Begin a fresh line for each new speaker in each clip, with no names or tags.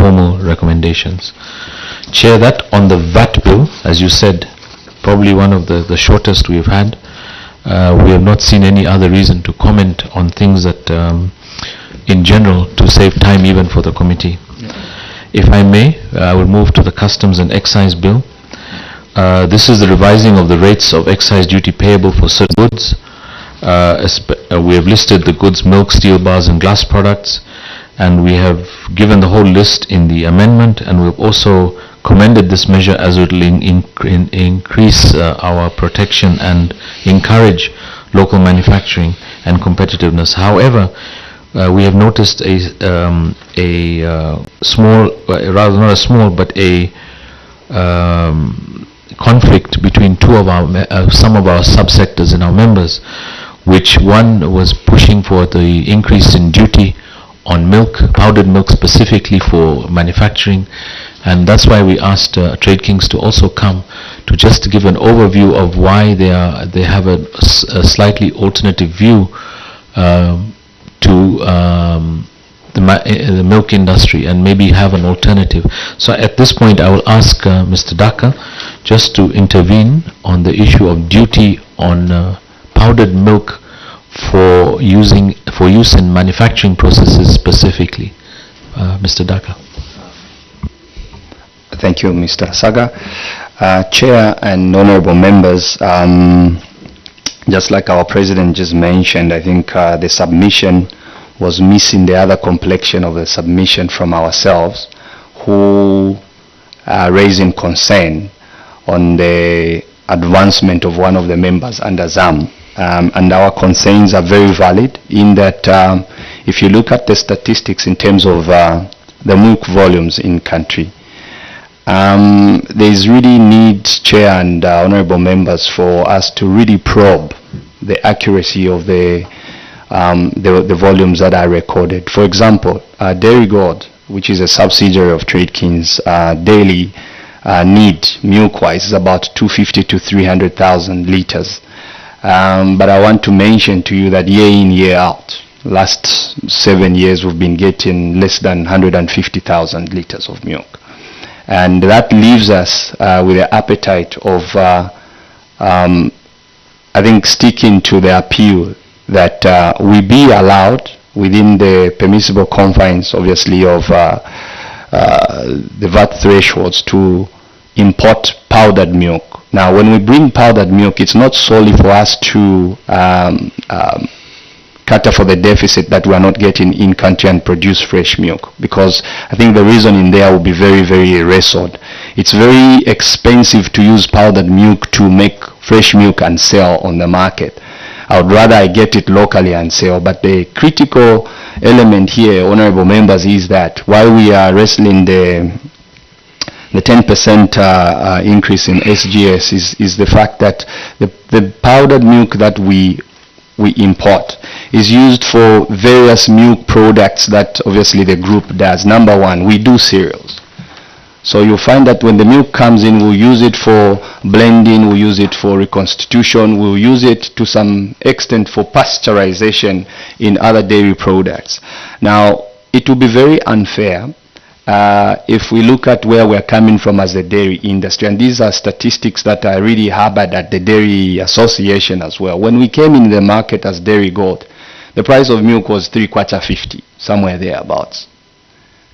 formal recommendations. Chair, that on the VAT bill, as you said, probably one of the shortest we've had. We have not seen any other reason to comment on things that, in general, to save time even for the committee. If I may, I will move to the Customs and Excise Bill. This is the revising of the rates of excise duty payable for certain goods. We have listed the goods: milk, steel bars and glass products, and we have given the whole list in the amendment, and we've also commended this measure as it will increase our protection and encourage local manufacturing and competitiveness. However, we have noticed a small, rather not a small, but a conflict between some of our subsectors and our members, which one was pushing for the increase in duty on milk, powdered milk specifically for manufacturing, and that's why we asked Trade Kings to also come to just give an overview of why they have a slightly alternative view to the milk industry, and maybe have an alternative. So at this point I will ask Mr. Daka just to intervene on the issue of duty on powdered milk for use in manufacturing processes specifically. Mr. Daka.
Thank you, Mr. Saga. Chair and honorable members, just like our president just mentioned, I think the submission was missing the other complexion of the submission from ourselves, who are raising concern on the advancement of one of the members under ZAM. And our concerns are very valid in that if you look at the statistics in terms of the milk volumes in country, there is really need, Chair and honorable members, for us to really probe the accuracy of the volumes that are recorded. For example, Dairy Gold, which is a subsidiary of Trade Kings, daily need milk-wise is about 250 to 300,000 liters. But I want to mention to you that year in, year out, last 7 years we've been getting less than 150,000 liters of milk. And that leaves us with the appetite of, I think, sticking to the appeal that we be allowed within the permissible confines, obviously, of the VAT thresholds to import powdered milk. Now, when we bring powdered milk, it's not solely for us to cater for the deficit that we are not getting in country and produce fresh milk, because I think the reason in there will be very, very wrestled. It's very expensive to use powdered milk to make fresh milk and sell on the market. I would rather I get it locally and sell. But the critical element here, honorable members, is that while we are wrestling the 10% increase in SGS is the fact that the powdered milk that we import is used for various milk products that obviously the group does. Number one, we do cereals. So you'll find that when the milk comes in, we'll use it for blending, we'll use it for reconstitution, we'll use it to some extent for pasteurization in other dairy products. Now, it will be very unfair if we look at where we're coming from as a dairy industry, and these are statistics that are really harbored at the Dairy Association as well. When we came in the market as Dairy Gold, the price of milk was 3/4 somewhere thereabouts.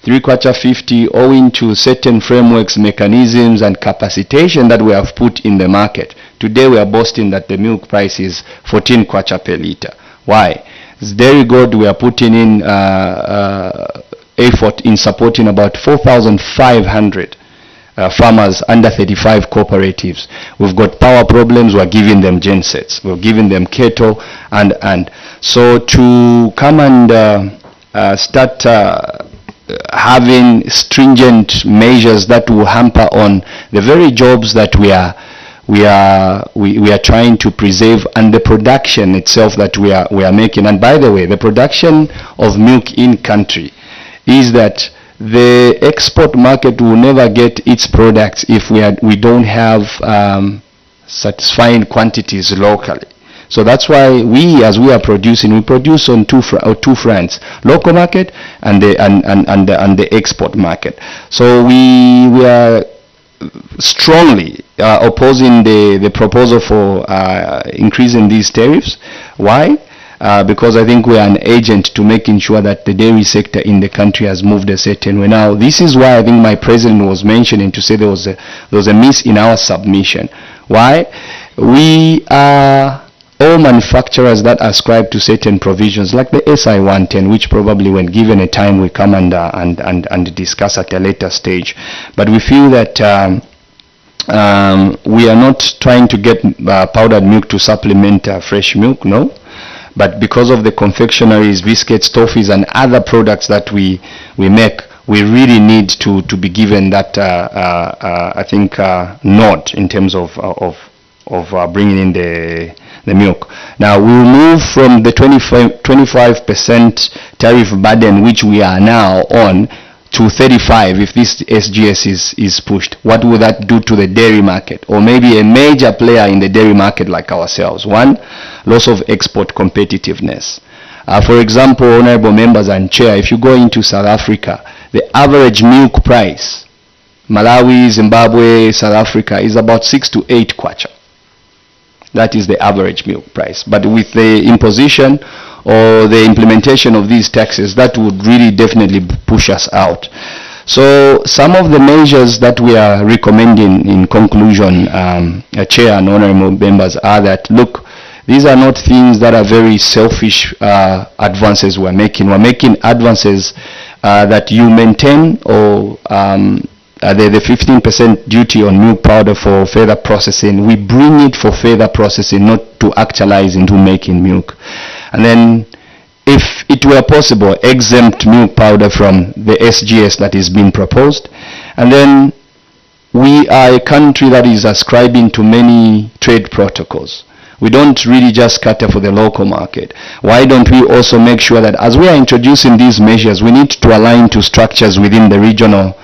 3/4 owing to certain frameworks, mechanisms and capacitation that we have put in the market. Today we are boasting that the milk price is 14 kwacha per liter. Why? As Dairy Gold, we are putting in effort in supporting about 4,500 farmers under 35 cooperatives. We've got power problems, we're giving them gensets, we're giving them cattle, and so to come and start having stringent measures that will hamper on the very jobs that we are trying to preserve, and the production itself that we are making. And by the way, the production of milk in country is that the export market will never get its products if we don't have satisfying quantities locally. So that's why we, as we are producing, we produce on two fronts: local market and the export market. So we are strongly opposing the proposal for increasing these tariffs. Why? Because I think we are an agent to making sure that the dairy sector in the country has moved a certain way. Now, this is why I think my president was mentioning to say there was a miss in our submission. Why? We are all manufacturers that ascribe to certain provisions like the SI 110, which probably when given a time we come and discuss at a later stage. But we feel that we are not trying to get powdered milk to supplement fresh milk, no. But because of the confectionaries, biscuits, toffees, and other products that we make, we really need to be given that, I think, nod in terms of bringing in the milk. Now, we'll move from the 25% tariff burden, which we are now on, to 35 if this SGS is pushed. What will that do to the dairy market, or maybe a major player in the dairy market like ourselves? One, loss of export competitiveness. For example, honorable members and chair, if you go into South Africa, the average milk price, Malawi, Zimbabwe, South Africa, is about 6 to 8 kwacha. That is the average milk price. But with the imposition or the implementation of these taxes, that would really definitely push us out. So some of the measures that we are recommending in conclusion, Chair and honorable members, are that, look, these are not things that are very selfish advances we're making. We're making advances that you maintain, or the 15% duty on milk powder for further processing. We bring it for further processing, not to actualize into making milk. And then, if it were possible, exempt milk powder from the SGS that is being proposed. And then, we are a country that is ascribing to many trade protocols. We don't really just cater for the local market. Why don't we also make sure that as we are introducing these measures, we need to align to structures within the regional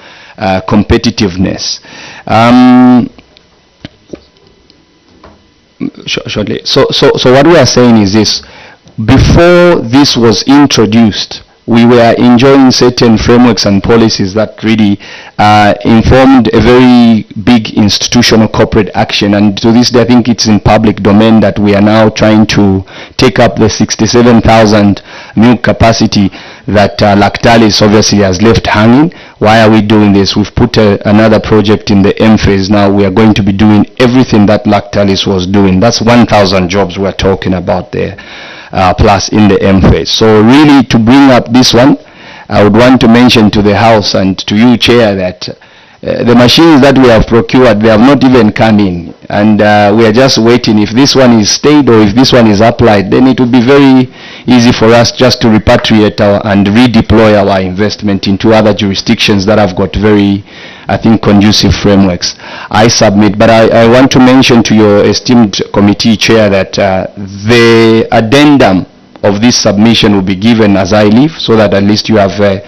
competitiveness. Shortly. So what we are saying is this: before this was introduced, we were enjoying certain frameworks and policies that really informed a very big institutional corporate action, and to this day I think it's in public domain that we are now trying to take up the 67,000 milk capacity that Lactalis obviously has left hanging. Why are we doing this? We've put another project in the M phase now. We are going to be doing everything that Lactalis was doing. That's 1,000 jobs we're talking about there, plus in the M phase. So really, to bring up this one, I would want to mention to the House and to you, Chair, that the machines that we have procured, they have not even come in, and we are just waiting. If this one is stayed or if this one is applied, then it will be very easy for us just to repatriate and redeploy our investment into other jurisdictions that have got very, I think, conducive frameworks. I submit, but I want to mention to your esteemed committee, Chair, that the addendum of this submission will be given as I leave, so that at least you have a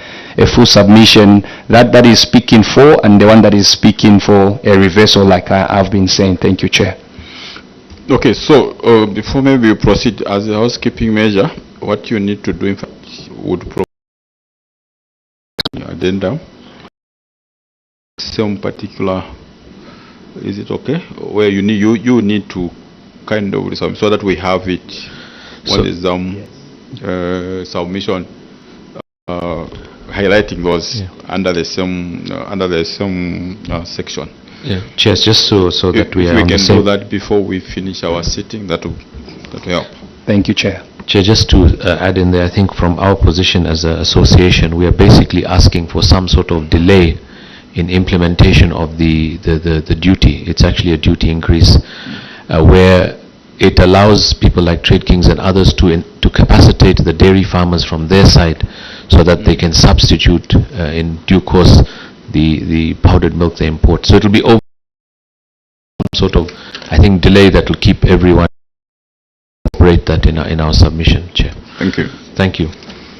full submission that is speaking for, and the one that is speaking for a reversal, like I've been saying. Thank you, Chair.
Okay, so before maybe you proceed, as a housekeeping measure, what you need to do, in fact, would provide addendum. Some particular, is it okay? Where you need to kind of submit, so that we have it. What is submission highlighting those under the same section.
Yeah, Chair, just so that we are
on the same. We can do that before we finish our sitting. That will help.
Thank you, Chair.
Chair, just to add in there, I think from our position as an association, we are basically asking for some sort of delay in implementation of the duty. It's actually a duty increase where it allows people like Trade Kings and others to capacitate the dairy farmers from their side, so that they can substitute in due course the powdered milk they import. So it will be over some sort of, I think, delay that will keep everyone operate that in our submission, Chair.
Thank you.
Thank you.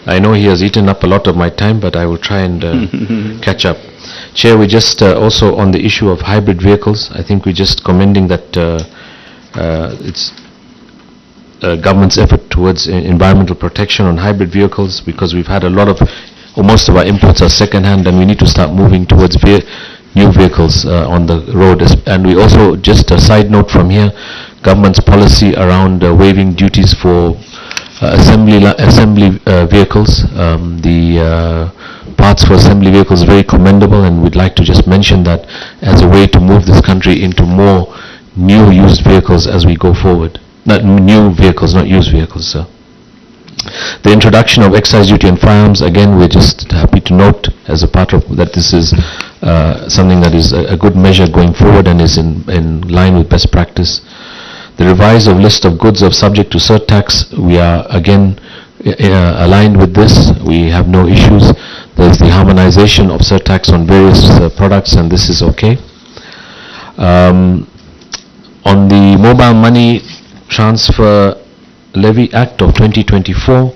I know he has eaten up a lot of my time, but I will try and catch up. Chair, we just also on the issue of hybrid vehicles, I think we're just commending that government's effort towards environmental protection on hybrid vehicles, because we've had a lot of, or most of our imports are second-hand, and we need to start moving towards new vehicles on the road. And we also, just a side note from here, government's policy around waiving duties for assembly vehicles, the parts for assembly vehicles, very commendable, and we'd like to just mention that as a way to move this country into more new used vehicles as we go forward. Not new vehicles, not used vehicles, sir. The introduction of excise duty on firearms, again, we're just happy to note as a part of that this is something that is a good measure going forward and is in line with best practice. The revise of list of goods of subject to surtax, we are again aligned with this. We have no issues. There's the harmonization of surtax on various products, and this is okay. On the Mobile Money Transfer Levy Act of 2024,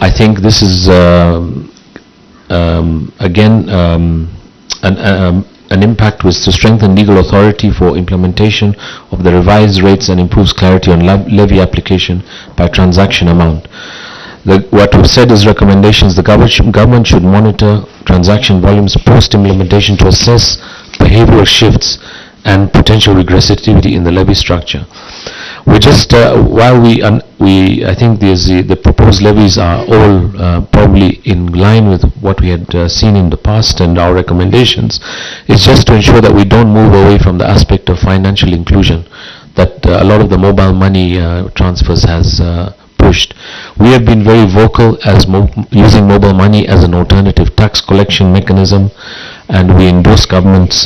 I think this is again an impact was to strengthen legal authority for implementation of the revised rates and improves clarity on levy application by transaction amount. What we've said is recommendations. The government should monitor transaction volumes post-implementation to assess behavioral shifts and potential regressivity in the levy structure. We just, while I think the proposed levies are all probably in line with what we had seen in the past and our recommendations, it's just to ensure that we don't move away from the aspect of financial inclusion that a lot of the mobile money transfers has pushed. We have been very vocal as using mobile money as an alternative tax collection mechanism, and we endorse government's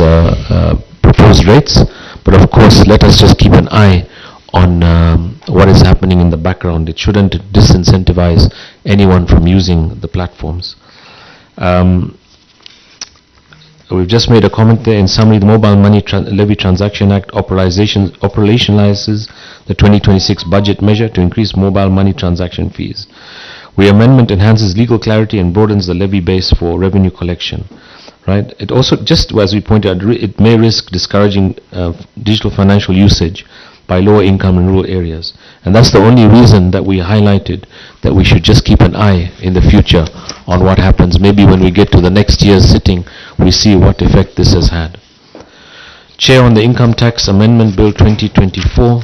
proposed rates, but of course let us just keep an eye on what is happening in the background. It shouldn't disincentivize anyone from using the platforms. We've just made a comment there. In summary, the Mobile Money Levy Transaction Act operationalizes the 2026 budget measure to increase mobile money transaction fees. The amendment enhances legal clarity and broadens the levy base for revenue collection. Right? It also, just as we pointed out, it may risk discouraging digital financial usage by lower income and rural areas. And that's the only reason that we highlighted that we should just keep an eye in the future on what happens. Maybe when we get to the next year's sitting, we see what effect this has had. Chair, on the Income Tax Amendment Bill 2024,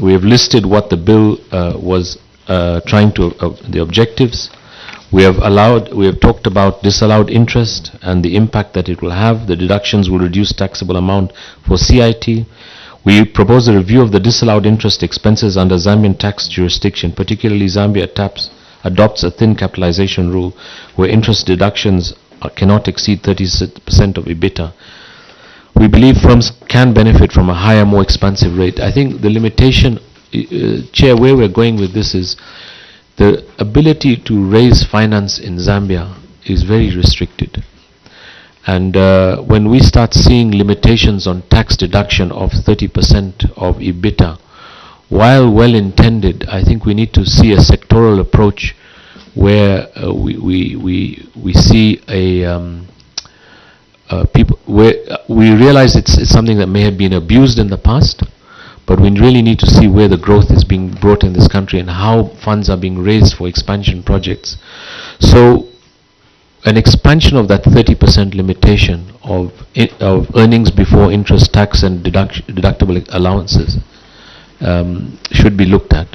we have listed what the bill was trying to, the objectives. We have talked about disallowed interest and the impact that it will have. The deductions will reduce taxable amount for CIT. We propose a review of the disallowed interest expenses under Zambian tax jurisdiction. Particularly, Zambia adopts a thin capitalization rule where interest deductions cannot exceed 30% of EBITDA. We believe firms can benefit from a higher, more expansive rate. I think the limitation, Chair, where we're going with this is the ability to raise finance in Zambia is very restricted. And when we start seeing limitations on tax deduction of 30% of EBITDA, while well intended, I think we need to see a sectoral approach where we see where we realize it's something that may have been abused in the past, but we really need to see where the growth is being brought in this country and how funds are being raised for expansion projects. So an expansion of that 30% limitation of earnings before interest, tax and deductible allowances should be looked at.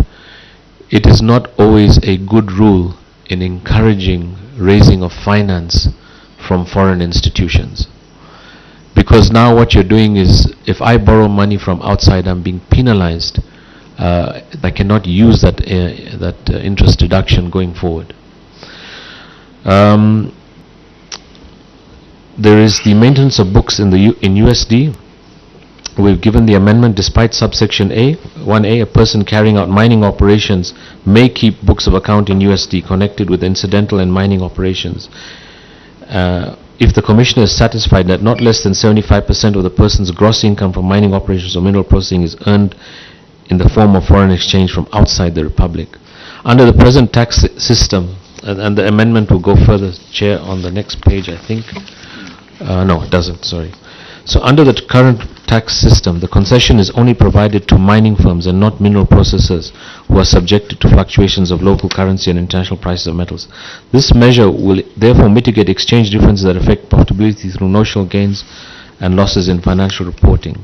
It is not always a good rule in encouraging raising of finance from foreign institutions. Because now what you're doing is, if I borrow money from outside, I'm being penalized. I cannot use that interest deduction going forward. There is the maintenance of books in USD. We've given the amendment despite subsection A, 1A, a person carrying out mining operations may keep books of account in USD connected with incidental and mining operations. If the Commissioner is satisfied that not less than 75% of the person's gross income from mining operations or mineral processing is earned in the form of foreign exchange from outside the Republic. Under the present tax system, and the amendment will go further, Chair, on the next page, I think. No, it doesn't, sorry. So under the current tax system, the concession is only provided to mining firms and not mineral processors who are subjected to fluctuations of local currency and international prices of metals. This measure will therefore mitigate exchange differences that affect profitability through notional gains and losses in financial reporting.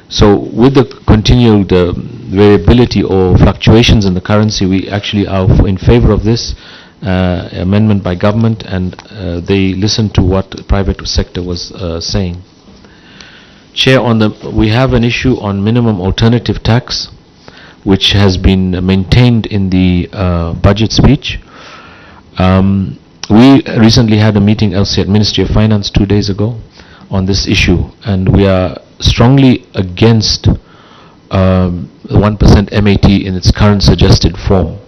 So with the continued variability or fluctuations in the currency, we actually are in favor of this amendment by government, and they listened to what the private sector was saying. Chair, we have an issue on minimum alternative tax, which has been maintained in the budget speech. We recently had a meeting elsewhere at Ministry of Finance 2 days ago on this issue, and we are strongly against 1% MAT in its current suggested form.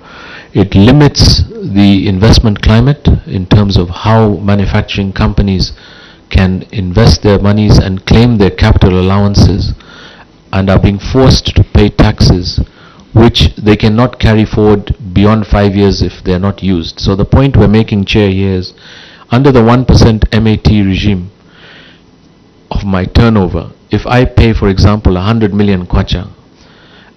It limits the investment climate in terms of how manufacturing companies can invest their monies and claim their capital allowances, and are being forced to pay taxes which they cannot carry forward beyond 5 years if they are not used. So the point we're making, Chair, here is under the 1% MAT regime of my turnover, if I pay, for example, 100 million kwacha,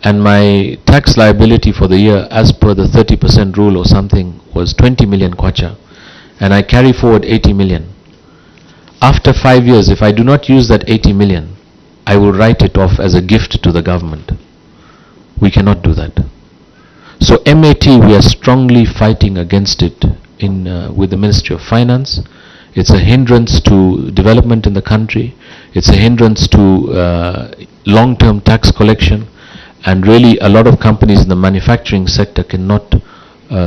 and my tax liability for the year as per the 30% rule or something was 20 million kwacha, and I carry forward 80 million. After 5 years, if I do not use that 80 million, I will write it off as a gift to the government. We cannot do that. So MAT, we are strongly fighting against it with the Ministry of Finance. It's a hindrance to development in the country. It's a hindrance to long-term tax collection. And really, a lot of companies in the manufacturing sector cannot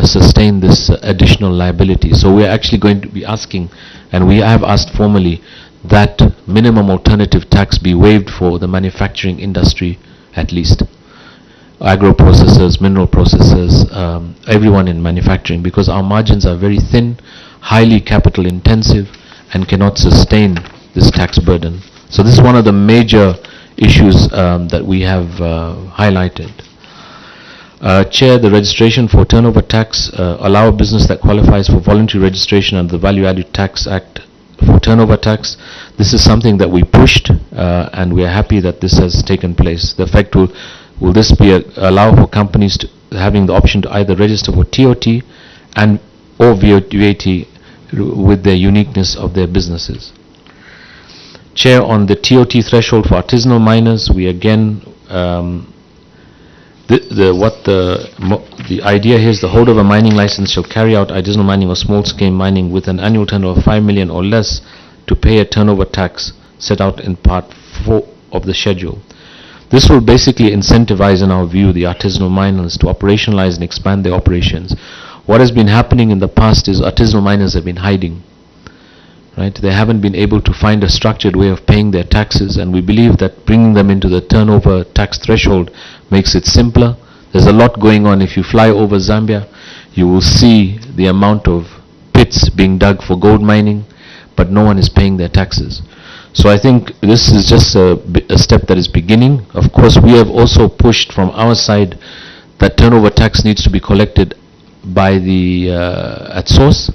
sustain this additional liability. So we are actually going to be asking, and we have asked formally, that minimum alternative tax be waived for the manufacturing industry at least. Agro processors, mineral processors, everyone in manufacturing, because our margins are very thin, highly capital intensive, and cannot sustain this tax burden. So this is one of the major issues that we have highlighted. Chair, the registration for turnover tax, allow a business that qualifies for voluntary registration under the Value Added Tax Act for turnover tax. This is something that we pushed, and we are happy that this has taken place. The effect will this be allow for companies to having the option to either register for TOT and or VAT with their uniqueness of their businesses. Chair, on the TOT threshold for artisanal miners, we again the idea here is the holder of a mining license shall carry out artisanal mining or small-scale mining with an annual turnover of 5 million or less to pay a turnover tax set out in Part 4 of the schedule. This will basically incentivize, in our view, the artisanal miners to operationalize and expand their operations. What has been happening in the past is artisanal miners have been hiding. Right? They haven't been able to find a structured way of paying their taxes, and we believe that bringing them into the turnover tax threshold makes it simpler. There's a lot going on. If you fly over Zambia, you will see the amount of pits being dug for gold mining, but no one is paying their taxes. So I think this is just a step that is beginning. Of course, we have also pushed from our side that turnover tax needs to be collected by the at source,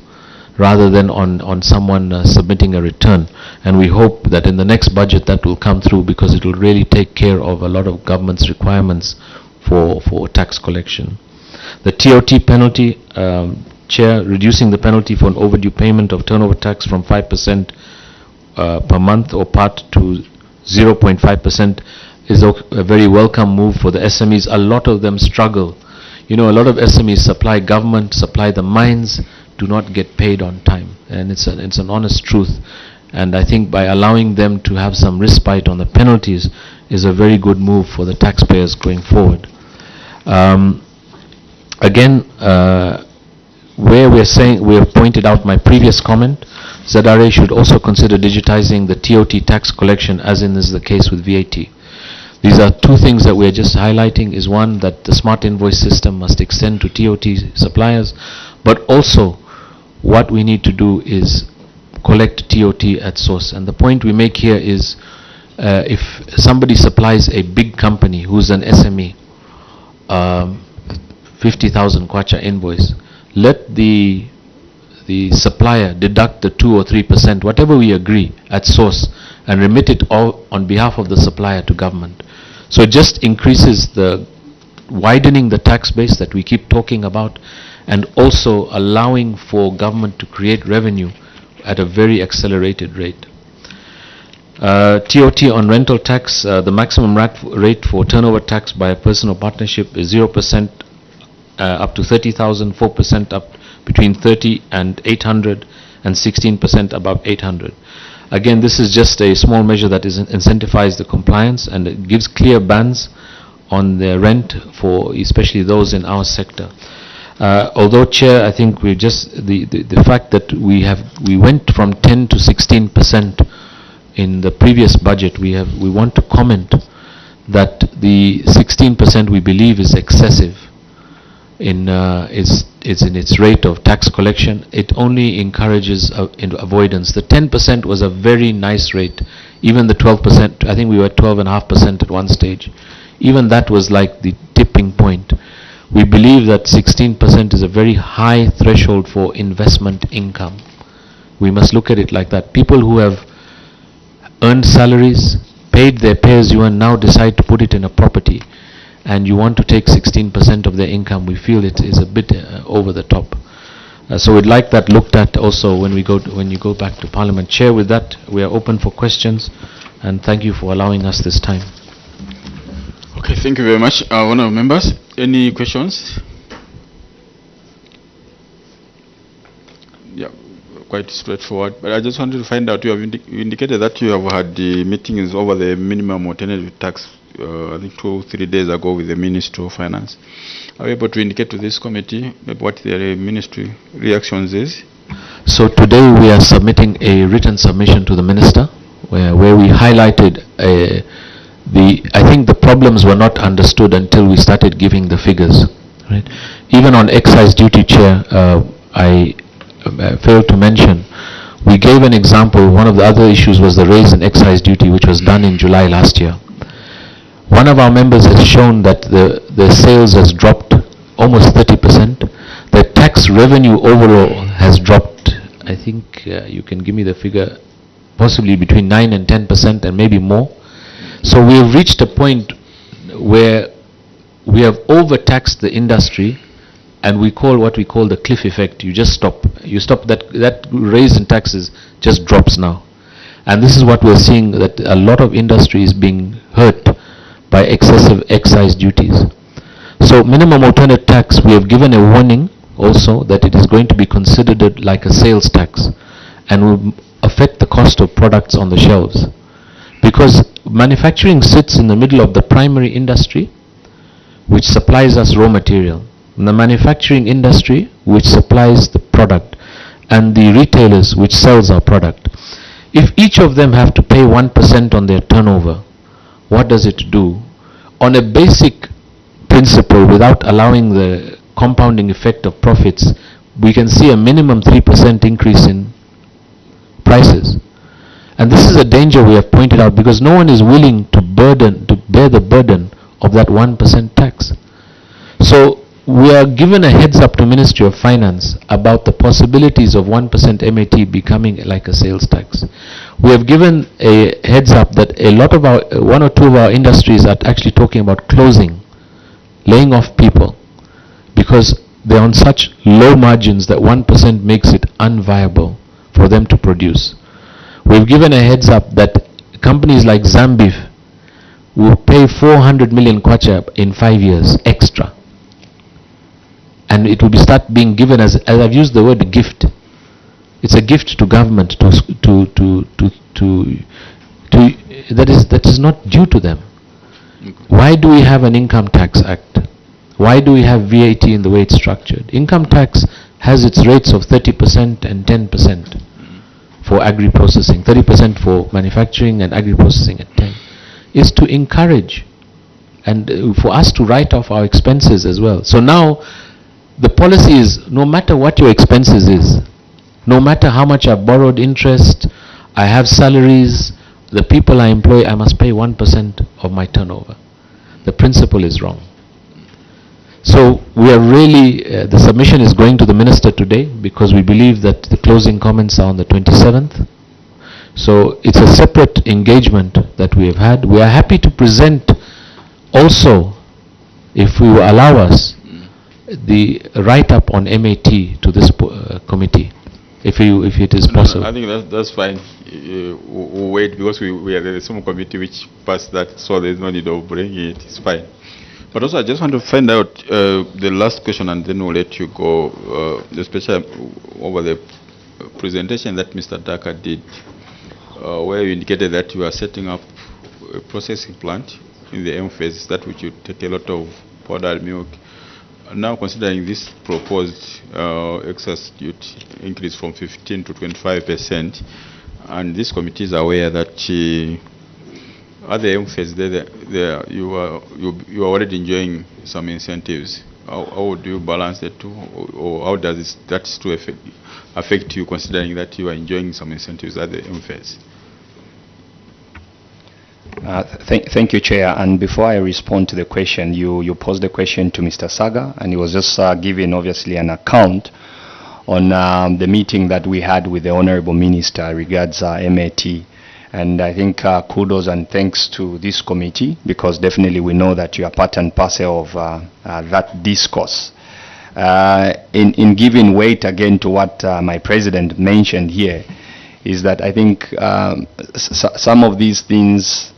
rather than on someone submitting a return. And we hope that in the next budget that will come through, because it will really take care of a lot of government's requirements for tax collection. The TOT penalty, Chair, reducing the penalty for an overdue payment of turnover tax from 5% per month or part to 0.5% is a very welcome move for the SMEs. A lot of them struggle. You know, a lot of SMEs supply government, supply the mines, do not get paid on time, and it's an honest truth. And I think by allowing them to have some respite on the penalties is a very good move for the taxpayers going forward. Again, where we have pointed out my previous comment, ZRA should also consider digitizing the TOT tax collection, as is the case with VAT. These are two things that we are just highlighting. Is one, that the smart invoice system must extend to TOT suppliers, but also what we need to do is collect TOT at source. And the point we make here is if somebody supplies a big company who's an SME 50,000 kwacha invoice, let the the supplier deduct the 2 or 3%, whatever we agree at source, and remit it all on behalf of the supplier to government. So it just increases the widening the tax base that we keep talking about, and also allowing for government to create revenue at a very accelerated rate. TOT on rental tax, the maximum rate for turnover tax by a person or partnership is 0% up to 30,000, 4% up between 30 and 800, and 16% above 800. Again, this is just a small measure that is incentivizes the compliance, and it gives clear bans on the rent for especially those in our sector. Although, Chair, I think we just the fact that we went from 10 to 16% in the previous budget, we want to comment that the 16% we believe is excessive in its rate of tax collection. It only encourages avoidance. The 10% was a very nice rate. Even the 12%, I think we were 12.5% at one stage. Even that was like the tipping point. We believe that 16% is a very high threshold for investment income. We must look at it like that. People who have earned salaries, paid their pay-as-you-earn, now decide to put it in a property, and you want to take 16% of their income, we feel it is a bit over the top. So we'd like that looked at also when you go back to Parliament. Chair, with that, we are open for questions, and thank you for allowing us this time.
Okay, thank you very much. Honourable members, any questions? Yeah, quite straightforward. But I just wanted to find out, you have indicated that you have had the meetings over the minimum alternative tax, I think 2 or 3 days ago with the Ministry of Finance. Are you able to indicate to this committee what the ministry reactions is?
So today we are submitting a written submission to the Minister where we highlighted I think the problems were not understood until we started giving the figures. Right? Even on excise duty, Chair, I failed to mention, we gave an example. One of the other issues was the raise in excise duty, which was done in July last year. One of our members has shown that the sales has dropped almost 30%. The tax revenue overall has dropped, I think you can give me the figure, possibly between 9 and 10% and maybe more. So we have reached a point where we have overtaxed the industry, and we call what we call the cliff effect. You just stop. You stop, that raise in taxes just drops now. And this is what we're seeing, that a lot of industry is being hurt by excessive excise duties. So minimum alternate tax, we have given a warning also that it is going to be considered like a sales tax and will affect the cost of products on the shelves. Because manufacturing sits in the middle of the primary industry, which supplies us raw material, and the manufacturing industry, which supplies the product, and the retailers, which sells our product. If each of them have to pay 1% on their turnover, what does it do? On a basic principle, without allowing the compounding effect of profits, we can see a minimum 3% increase in prices. And this is a danger we have pointed out, because no one is willing to bear the burden of that 1% tax. So we are given a heads up to Ministry of Finance about the possibilities of 1% MAT becoming like a sales tax. We have given a heads up that a lot of one or two of our industries are actually talking about closing, laying off people, because they're on such low margins that 1% makes it unviable for them to produce. We've given a heads up that companies like Zambia will pay 400 million kwacha in 5 years extra. And it will start being given as I've used the word gift. It's a gift to government that is not due to them. Why do we have an income tax act? Why do we have VAT in the way it's structured? Income tax has its rates of 30% and 10% for agri-processing, 30% for manufacturing and agri-processing at 10%, is to encourage and for us to write off our expenses as well. So now the policy is, no matter what your expenses is, no matter how much I've borrowed interest, I have salaries, the people I employ, I must pay 1% of my turnover. The principle is wrong. So we are really, the submission is going to the Minister today because we believe that the closing comments are on the 27th. So it's a separate engagement that we have had. We are happy to present also, if you allow us, the write-up on MAT to this committee, if it is possible.
I think that's fine. We'll wait because we are the same committee which passed that, so there's no need of bringing it. It's fine. But also, I just want to find out the last question, and then we'll let you go, especially over the presentation that Mr. Daka did, where you indicated that you are setting up a processing plant in the M phase, that which would take a lot of powdered milk. Now, considering this proposed excess duty increase from 15 to 25%, and this committee is aware that at the M phase, you are already enjoying some incentives. How would you balance the two, or how does that still affect you, considering that you are enjoying some incentives at the M phase?
Thank you, Chair. And before I respond to the question, you posed the question to Mr. Saga, and he was just giving, obviously, an account on the meeting that we had with the Honorable Minister regards MAT. And I think kudos and thanks to this committee, because definitely we know that you are part and parcel of that discourse. In giving weight again to what my president mentioned here, is that I think some of these things,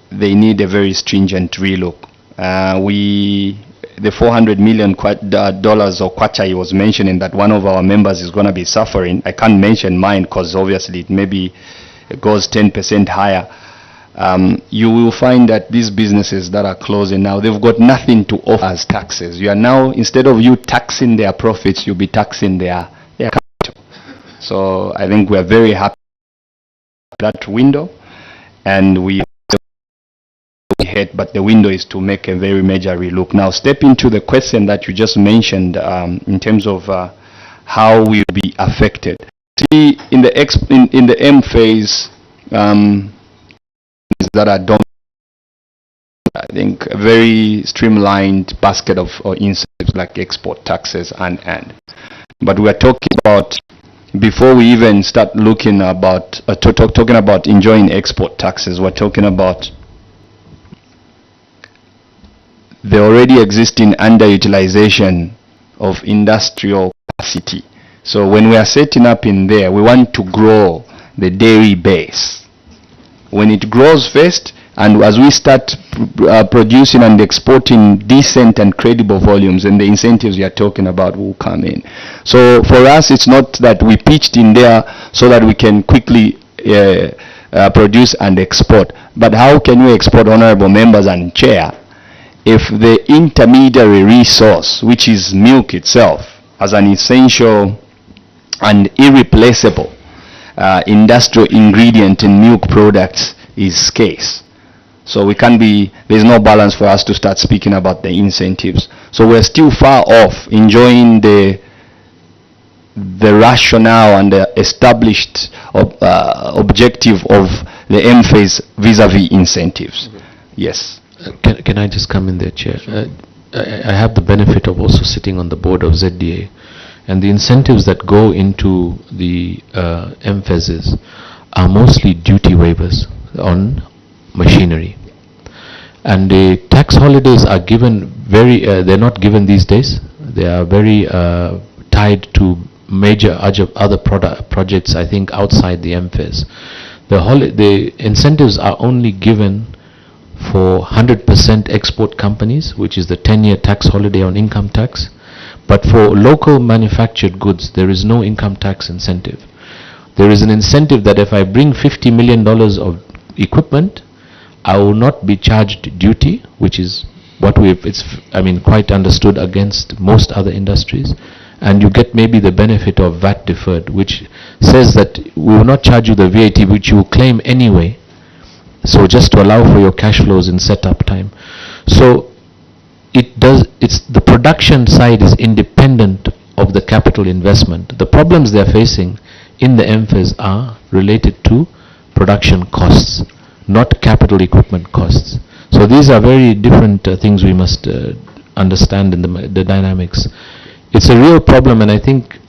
they need a very stringent relook. The $400 million dollars or kwacha he was mentioning that one of our members is going to be suffering, I can't mention mine because obviously it maybe goes 10% higher. You will find that these businesses that are closing now, they've got nothing to offer as taxes. You are now, instead of you taxing their profits, you'll be taxing their capital. So I think we are very happy with that window, and we hit, but the window is to make a very major relook. Now, step into the question that you just mentioned in terms of how we will be affected. See, in the M phase, that are done, I think a very streamlined basket of incentives like export taxes and. But we are talking about, before we even start looking about talking about enjoying export taxes, we're talking about the already existing underutilization of industrial capacity. So when we are setting up in there, we want to grow the dairy base. When it grows first, and as we start producing and exporting decent and credible volumes, and the incentives you are talking about will come in. So for us, it's not that we pitched in there so that we can quickly produce and export. But how can we export, honorable members and chair, if the intermediary resource, which is milk itself, as an essential and irreplaceable industrial ingredient in milk products, is scarce? So we can't be, there's no balance for us to start speaking about the incentives. So we're still far off enjoying the rationale and the established objective of the M phase vis-a-vis incentives. Okay. Yes.
Can I just come in there, Chair? Sure. I have the benefit of also sitting on the board of ZDA, and the incentives that go into the M phases are mostly duty waivers on machinery. And the tax holidays are given they're not given these days. They are very tied to major other projects, I think, outside the M phase. The incentives are only given for 100% export companies, which is the 10-year tax holiday on income tax. But for local manufactured goods, there is no income tax incentive. There is an incentive that if I bring $50 million of equipment, I will not be charged duty, which is what quite understood against most other industries. And you get maybe the benefit of VAT deferred, which says that we will not charge you the VAT, which you will claim anyway. So just to allow for your cash flows in setup time. So the production side is independent of the capital investment. The problems they're facing in the M phase are related to production costs, not capital equipment costs. So these are very different things we must understand in the dynamics. It's a real problem, and I think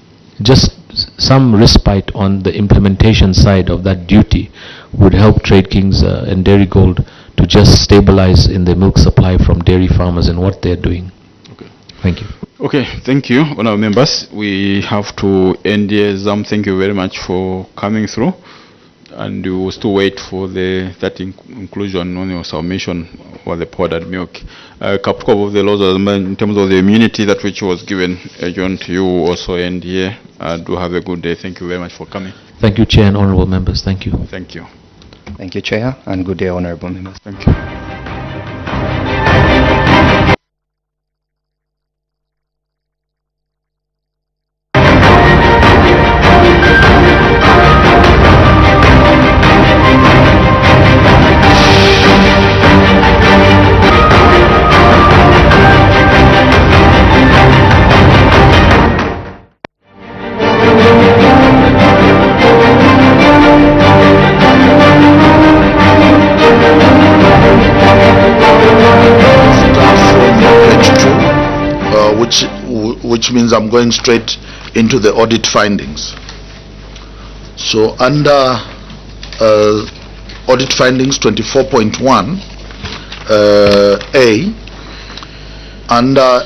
just some respite on the implementation side of that duty would help Trade Kings and Dairy Gold to just stabilize in the milk supply from dairy farmers and what they're doing.
Okay.
Thank you.
Okay, thank you, honorable members. We have to end here. Zam, thank you very much for coming through. And we will still wait for that inclusion on your submission for the powdered milk. A couple of the laws in terms of the immunity that which was given, John, to you also end here. Do have a good day. Thank you very much for coming.
Thank you, Chair and honorable members. Thank you.
Thank you.
Thank you, Chair, and good day, honorable members.
Thank you.
Which means I'm going straight into the audit findings. So under audit findings 24.1 A, under